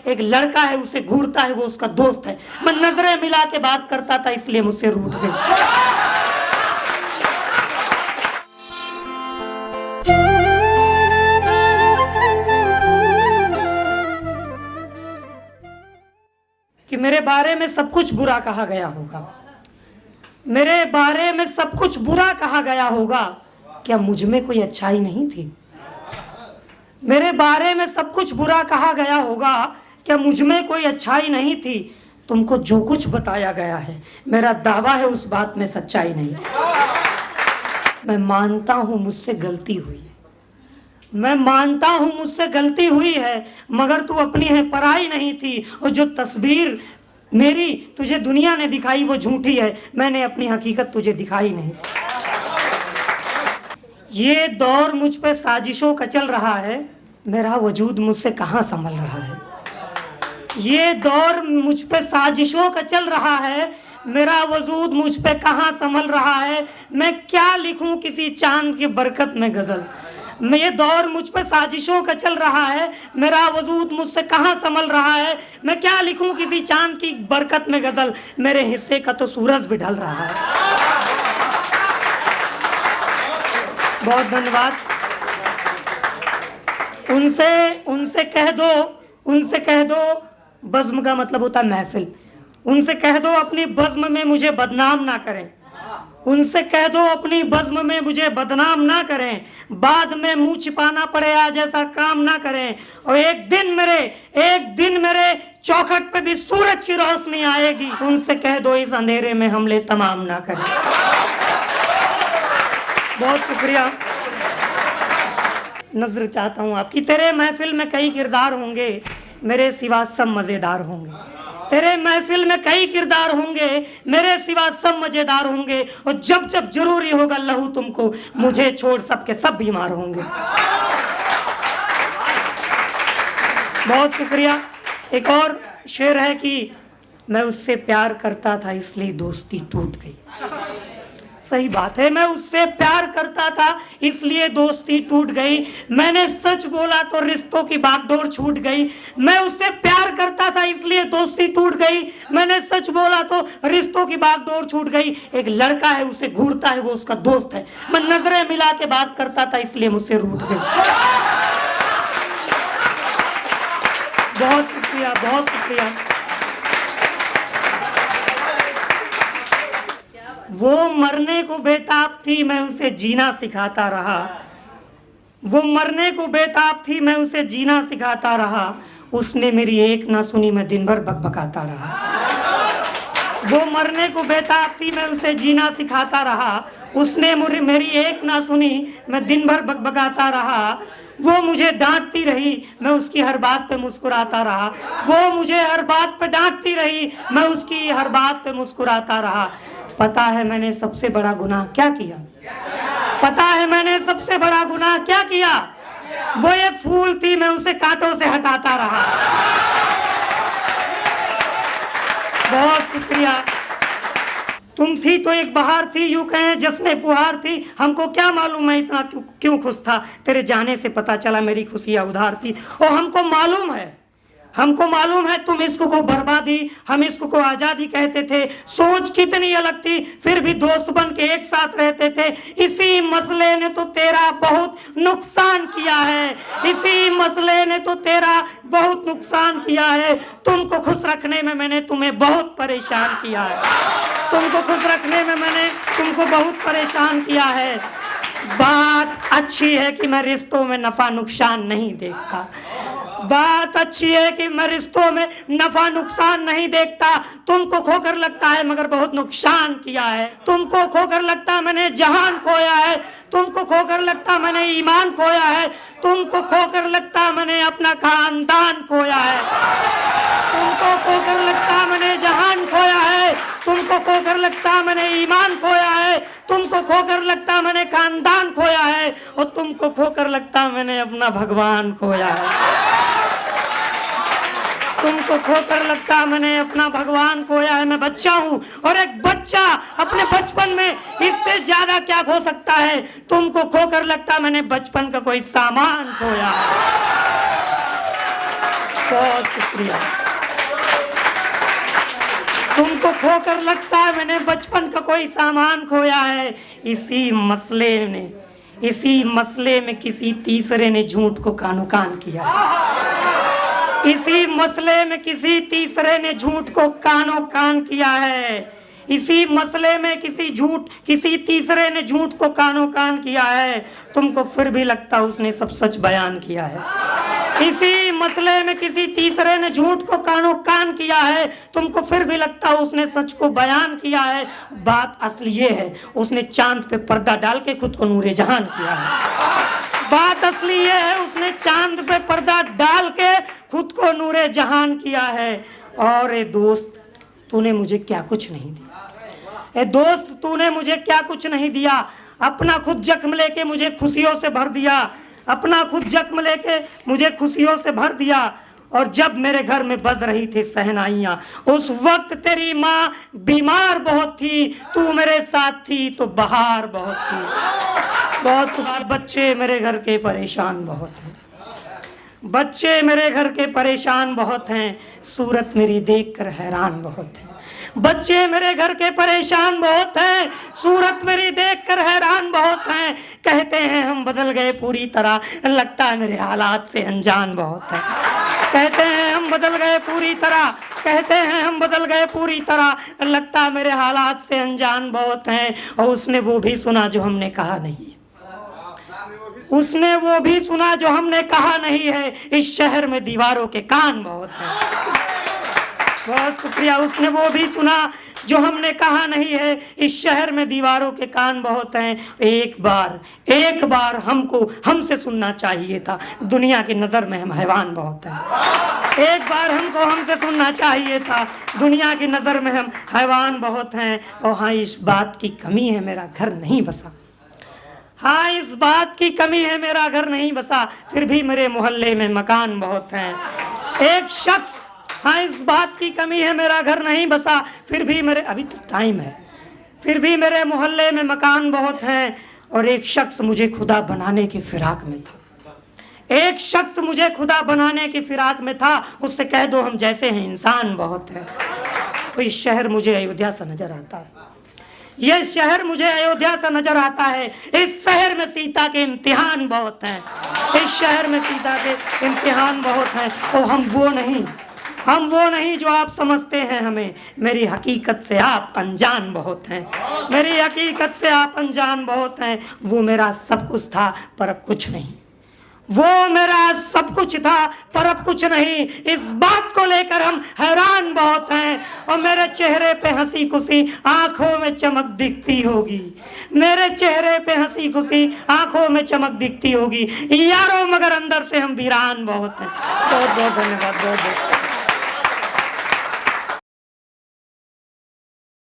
एक लड़का है, उसे घूरता है, वो उसका दोस्त है। मैं नजरें मिला के बात करता था, इसलिए मुझसे रूठ गई। कि मेरे बारे में सब कुछ बुरा कहा गया होगा, मेरे बारे में सब कुछ बुरा कहा गया होगा, क्या मुझ में कोई अच्छाई नहीं थी? मेरे बारे में सब कुछ बुरा कहा गया होगा, क्या मुझ में कोई अच्छाई नहीं थी? तुमको जो कुछ बताया गया है, मेरा दावा है उस बात में सच्चाई नहीं। मैं मानता हूं मुझसे गलती हुई है, मैं मानता हूं मुझसे गलती हुई है, मगर तू अपनी है पराई नहीं थी। और जो तस्वीर मेरी तुझे दुनिया ने दिखाई वो झूठी है, मैंने अपनी हकीकत तुझे दिखाई नहीं थी। ये दौर मुझ पे साजिशों का चल रहा है, मेरा वजूद मुझसे कहाँ संभल रहा है। ये दौर मुझ पे साजिशों का चल रहा है, मेरा वजूद मुझ पे कहाँ संभल रहा है। मैं क्या लिखूं किसी चांद की बरकत में गजल। ये दौर मुझ पे साजिशों का चल रहा है, मेरा वजूद मुझसे कहाँ संभल रहा है। मैं क्या लिखूं किसी चांद की बरकत में गजल, मेरे हिस्से का तो सूरज भी ढल रहा है। बहुत धन्यवाद। उनसे कह दो बज़्म का मतलब होता है महफिल। उनसे कह दो अपनी बज़्म में मुझे बदनाम ना करें, उनसे कह दो अपनी बज़्म में मुझे बदनाम ना करें। बाद में मुंह छिपाना पड़े आज ऐसा काम ना करें। और एक दिन मेरे चौखट पे भी सूरज की रोशनी आएगी। उनसे कह दो इस अंधेरे में हमले तमाम ना करें। बहुत शुक्रिया। नजर चाहता हूँ आपकी। तेरे महफिल में कई किरदार होंगे, मेरे सिवा सब मजेदार होंगे। तेरे महफिल में कई किरदार होंगे, मेरे सिवा सब मजेदार होंगे। और जब जब जरूरी होगा लहू तुमको, मुझे छोड़ सबके सब बीमार होंगे। बहुत शुक्रिया। एक और शेर है कि मैं उससे प्यार करता था इसलिए दोस्ती टूट गई। सही बात है, मैं उससे प्यार करता था इसलिए दोस्ती टूट गई। मैंने सच बोला तो रिश्तों की बागडोर छूट गई। मैं उससे प्यार करता था इसलिए दोस्ती टूट गई। मैंने सच बोला तो रिश्तों की बागडोर छूट गई। एक लड़का है, उसे घूरता है, वो उसका दोस्त है। मैं नजरें मिला के बात करता था इसलिए मुझसे रूठ गई। बहुत शुक्रिया, बहुत शुक्रिया। वो मरने को बेताब थी, मैं उसे जीना सिखाता रहा। वो मरने को बेताब थी, मैं उसे जीना सिखाता रहा। उसने मेरी एक ना सुनी, मैं दिन भर बकबकाता रहा। वो मरने को बेताब थी, मैं उसे जीना सिखाता रहा। उसने मेरी एक ना सुनी, मैं दिन भर बकबकाता रहा। वो मुझे डांटती रही, मैं उसकी हर बात पे मुस्कुराता रहा। वो मुझे हर बात पे डांटती रही, मैं उसकी हर बात पे मुस्कुराता रहा। पता है मैंने सबसे बड़ा गुनाह क्या किया? पता है मैंने सबसे बड़ा गुनाह क्या किया? वो एक फूल थी, मैं उसे कांटों से हटाता रहा। बहुत शुक्रिया। तुम थी तो एक बहार थी, यूं कहें जश्न फुहार थी। हमको क्या मालूम मैं इतना क्यों खुश था, तेरे जाने से पता चला मेरी खुशियां उधार थी। और हमको मालूम है तुम इश्क को बर्बादी, हम इश्क को आजादी कहते थे। सोच कितनी अलग थी, फिर भी दोस्त बन के एक साथ रहते थे। इसी मसले ने तो तेरा बहुत नुकसान किया है, इसी मसले ने तो तेरा बहुत नुकसान किया है। तुमको खुश रखने में मैंने तुम्हें बहुत परेशान किया है। तुमको खुश रखने में मैंने तुमको बहुत परेशान किया है। बात अच्छी है कि मैं रिश्तों में नफा नुकसान नहीं देखता। बात अच्छी है कि मैं रिश्तों में नफा नुकसान नहीं देखता। तुमको खोकर लगता है मगर बहुत नुकसान किया है। तुमको खोकर लगता मैंने जहान खोया है। तुमको खोकर लगता मैंने ईमान खोया है। तुमको खोकर लगता मैंने अपना खानदान खोया है। तुमको खोकर लगता मैंने जहान खोया है। तुमको खोकर लगता मैंने ईमान खोया है। तुमको खोकर लगता मैंने खानदान खोया है। और तुमको खोकर लगता मैंने अपना भगवान खोया है। तुमको खोकर लगता मैंने अपना भगवान खोया है। मैं बच्चा हूँ और एक बच्चा अपने बचपन में इससे ज्यादा क्या खो सकता है। तुमको खोकर लगता मैंने बचपन का कोई सामान खोया है। बहुत शुक्रिया। तुमको खोकर लगता है मैंने बचपन का कोई सामान खोया है। इसी मसले में किसी तीसरे ने झूठ को कानो कान किया। इसी मसले में किसी तीसरे ने झूठ को कानो कान किया है। इसी मसले में किसी तीसरे ने झूठ को कानो कान किया है। तुमको फिर भी लगता उसने सब सच बयान किया है। इसी मसले में किसी तीसरे ने झूठ को कानो कान किया है। तुमको फिर भी लगता उसने सच को बयान किया है। बात असली ये है उसने चांद पे पर्दा डाल के खुद को नूरे जहान किया है। बात असली ये है उसने चांद पे पर्दा डाल के खुद को नूरे जहान किया है। और ए दोस्त तूने मुझे क्या कुछ नहीं दिया। ए दोस्त तूने मुझे क्या कुछ नहीं दिया। अपना खुद जख्म लेके मुझे खुशियों से भर दिया। अपना खुद जख्म लेके मुझे खुशियों से भर दिया। और जब मेरे घर में बज रही थी सहनाइयाँ उस वक्त तेरी माँ बीमार बहुत थी। तू मेरे साथ थी तो बहार बहुत थी। बहुत बच्चे मेरे घर के परेशान बहुत हैं। बच्चे मेरे घर के परेशान बहुत हैं। सूरत मेरी देखकर हैरान बहुत है। बच्चे मेरे घर के परेशान बहुत हैं। सूरत मेरी देखकर हैरान बहुत हैं। कहते हैं हम बदल गए पूरी तरह। लगता है मेरे हालात से अनजान बहुत है। कहते हैं हम बदल गए पूरी तरह। कहते हैं हम बदल गए पूरी तरह। लगता है मेरे हालात से अनजान बहुत हैं। और उसने वो भी सुना जो हमने कहा नहीं। उसने वो भी सुना जो हमने कहा नहीं है। इस शहर में दीवारों के कान बहुत हैं। बहुत शुक्रिया। उसने वो भी सुना जो हमने कहा नहीं है। इस शहर में दीवारों के कान बहुत हैं। एक बार हमसे सुनना चाहिए था। दुनिया की नज़र में हम हैवान बहुत हैं। एक बार हमसे सुनना चाहिए था। दुनिया की नज़र में हम हैवान बहुत हैं। और हाँ इस बात की कमी है मेरा घर नहीं बसा। हाँ इस बात की कमी है मेरा घर नहीं बसा। फिर भी मेरे मोहल्ले में मकान बहुत हैं। एक शख्स हाँ इस बात की कमी है मेरा घर नहीं बसा। फिर भी मेरे अभी तो टाइम है। फिर भी मेरे मोहल्ले में मकान बहुत हैं। और एक शख्स मुझे खुदा बनाने की फिराक में था। एक शख्स मुझे खुदा बनाने की फिराक में था। उससे कह दो हम जैसे हैं इंसान बहुत है। तो इस शहर मुझे अयोध्या सा नजर आता है। यह शहर मुझे अयोध्या सा नजर आता है। इस शहर में सीता के इम्तिहान बहुत हैं। इस शहर में सीता के इम्तिहान बहुत हैं। और हम वो नहीं जो आप समझते हैं हमें। मेरी हकीकत से आप अनजान बहुत हैं। मेरी हकीकत से आप अनजान बहुत हैं। वो मेरा सब कुछ था पर अब कुछ नहीं। वो मेरा सब कुछ था पर अब कुछ नहीं। इस बात को लेकर हम हैरान बहुत हैं। और मेरे चेहरे पे हंसी खुशी आंखों में चमक दिखती होगी। मेरे चेहरे पे हंसी खुशी आंखों में चमक दिखती होगी यारों, मगर अंदर से हम वीरान बहुत हैं। बहुत बहुत धन्यवाद। बहुत बहुत